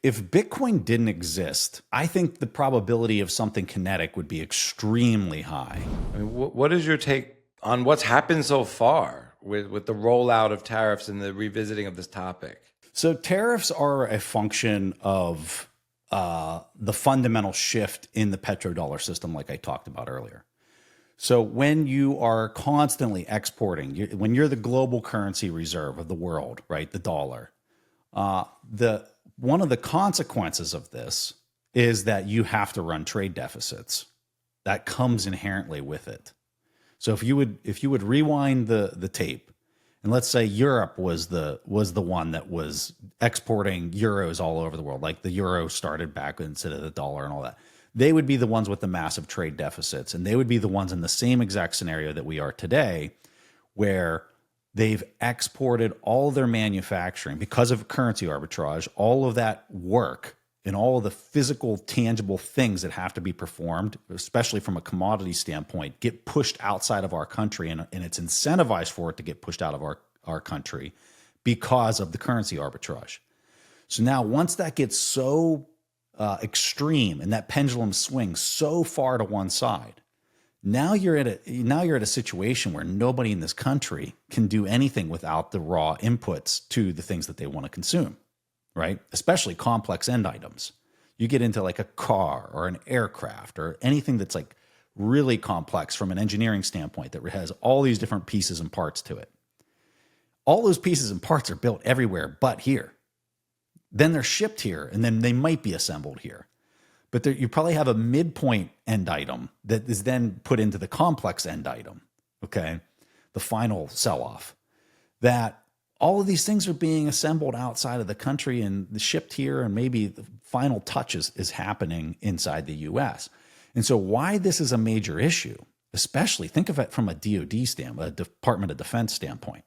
if Bitcoin didn't exist, I think the probability of something kinetic would be extremely high. I mean, what is your take on what's happened so far with the rollout of tariffs and the revisiting of this topic? So tariffs are a function of the fundamental shift in the petrodollar system, like I talked about earlier. So when you are constantly exporting, when you're the global currency reserve of the world, right, the dollar, one of the consequences of this is that you have to run trade deficits. That comes inherently with it. So if you would rewind the tape, and let's say Europe was the one that was exporting euros all over the world, like the euro started back instead of the dollar and all that. They would be the ones with the massive trade deficits, and they would be the ones in the same exact scenario that we are today, where they've exported all their manufacturing because of currency arbitrage, all of that work and all of the physical, tangible things that have to be performed, especially from a commodity standpoint, get pushed outside of our country, and it's incentivized for it to get pushed out of our country because of the currency arbitrage. So now once that gets so extreme and that pendulum swings so far to one side, now you're at a situation where nobody in this country can do anything without the raw inputs to the things that they want to consume, right? Especially complex end items. You get into like a car or an aircraft or anything that's like really complex from an engineering standpoint that has all these different pieces and parts to it. All those pieces and parts are built everywhere but here. Then they're shipped here, and then they might be assembled here. But you probably have a midpoint end item that is then put into the complex end item, okay? The final sell-off. That all of these things are being assembled outside of the country and shipped here, and maybe the final touch is happening inside the U.S. And so why this is a major issue, especially think of it from a DoD standpoint, a Department of Defense standpoint.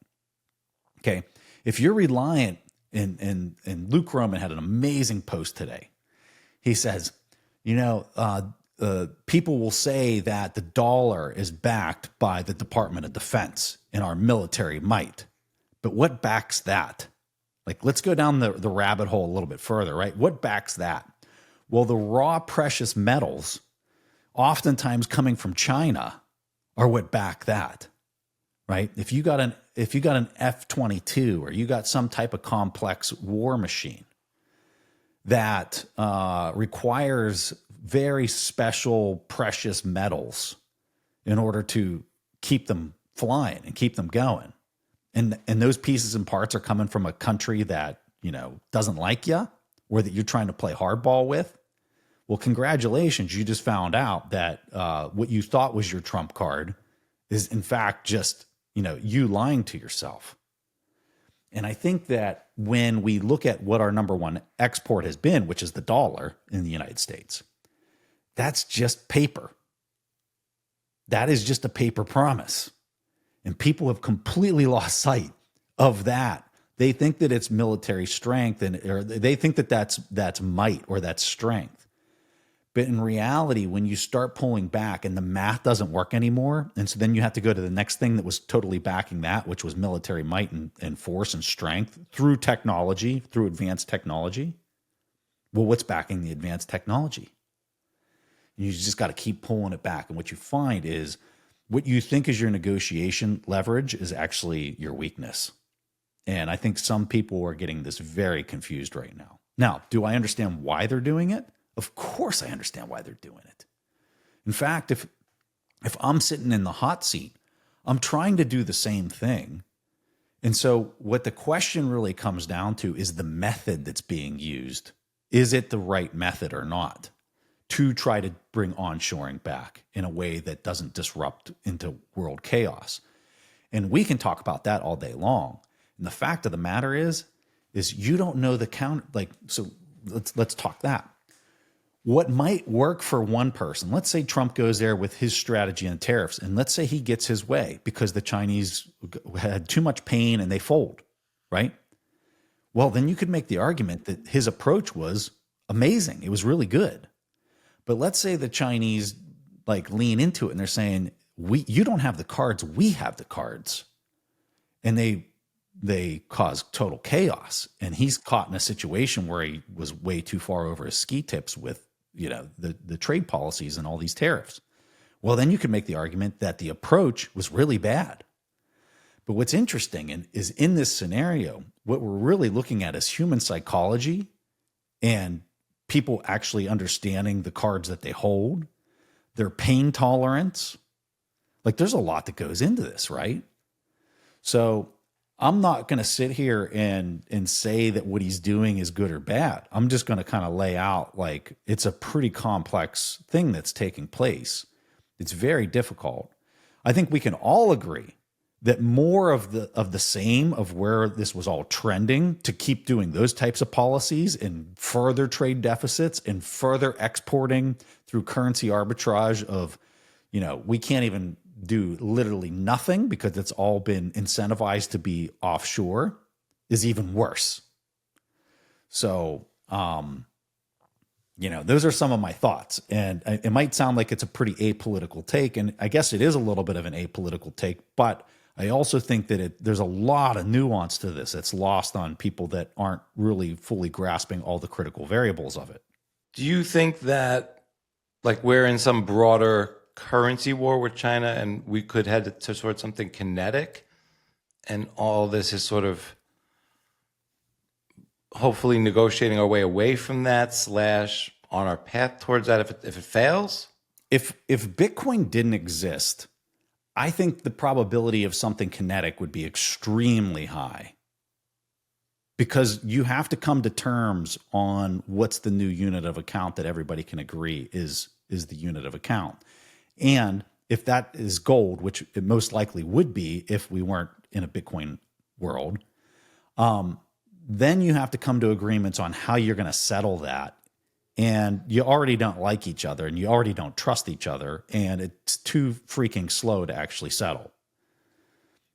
Okay, if you're reliant, and Luke Roman had an amazing post today. He says, people will say that the dollar is backed by the Department of Defense and our military might. But what backs that? Like, let's go down the rabbit hole a little bit further, right? What backs that? Well, the raw precious metals, oftentimes coming from China, are what back that, right? If you got an F-22 or you got some type of complex war machine that requires very special precious metals in order to keep them flying and keep them going, and those pieces and parts are coming from a country that doesn't like you or that you're trying to play hardball with, well, congratulations, you just found out that what you thought was your trump card is in fact just you lying to yourself. And I think that when we look at what our number one export has been, which is the dollar in the United States, that's just paper. That is just a paper promise. And people have completely lost sight of that. They think that it's military strength, or they think that that's might or that's strength. But in reality, when you start pulling back and the math doesn't work anymore, and so then you have to go to the next thing that was totally backing that, which was military might and force and strength through technology, through advanced technology. Well, what's backing the advanced technology? You just got to keep pulling it back. And what you find is what you think is your negotiation leverage is actually your weakness. And I think some people are getting this very confused right now. Now, do I understand why they're doing it? Of course I understand why they're doing it. In fact, if I'm sitting in the hot seat, I'm trying to do the same thing. And so what the question really comes down to is the method that's being used. Is it the right method or not to try to bring onshoring back in a way that doesn't disrupt into world chaos? And we can talk about that all day long. And the fact of the matter is you don't know the count. So let's talk that. What might work for one person, let's say Trump goes there with his strategy on tariffs, and let's say he gets his way because the Chinese had too much pain and they fold, right? Well, then you could make the argument that his approach was amazing. It was really good. But let's say the Chinese lean into it and they're saying, you don't have the cards, we have the cards. And they they cause total chaos. And he's caught in a situation where he was way too far over his ski tips with, the trade policies and all these tariffs. Well, then you could make the argument that the approach was really bad. But what's interesting is in this scenario, what we're really looking at is human psychology and people actually understanding the cards that they hold, their pain tolerance. Like there's a lot that goes into this, right? So I'm not going to sit here and say that what he's doing is good or bad. I'm just going to kind of lay out like it's a pretty complex thing that's taking place. It's very difficult. I think we can all agree that more of the same of where this was all trending to keep doing those types of policies and further trade deficits and further exporting through currency arbitrage of, we can't even do literally nothing because it's all been incentivized to be offshore is even worse. So, those are some of my thoughts, and it might sound like it's a pretty apolitical take, and I guess it is a little bit of an apolitical take, but I also think that there's a lot of nuance to this that's lost on people that aren't really fully grasping all the critical variables of it. Do you think that like we're in some broader currency war with China and we could head to sort of something kinetic, and all this is sort of hopefully negotiating our way away from that / on our path towards that if it fails? If Bitcoin didn't exist, I think the probability of something kinetic would be extremely high, because you have to come to terms on what's the new unit of account that everybody can agree is the unit of account. And if that is gold, which it most likely would be if we weren't in a Bitcoin world, then you have to come to agreements on how you're going to settle that. And you already don't like each other and you already don't trust each other. And it's too freaking slow to actually settle.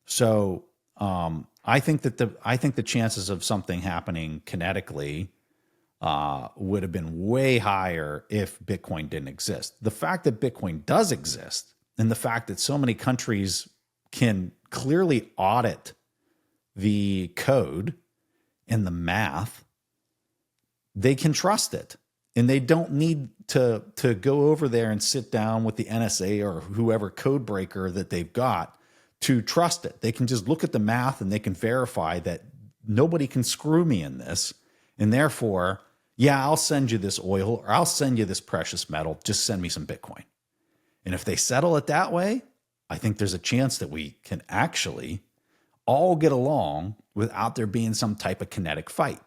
So I think the chances of something happening kinetically would have been way higher if Bitcoin didn't exist. The fact that Bitcoin does exist and the fact that so many countries can clearly audit the code and the math, they can trust it. And they don't need to go over there and sit down with the NSA or whoever code breaker that they've got to trust it. They can just look at the math and they can verify that nobody can screw me in this. And therefore, yeah, I'll send you this oil or I'll send you this precious metal. Just send me some Bitcoin. And if they settle it that way, I think there's a chance that we can actually all get along without there being some type of kinetic fight.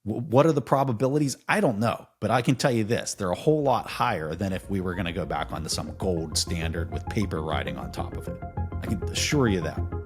What are the probabilities? I don't know, but I can tell you this. They're a whole lot higher than if we were going to go back onto some gold standard with paper writing on top of it. I can assure you that.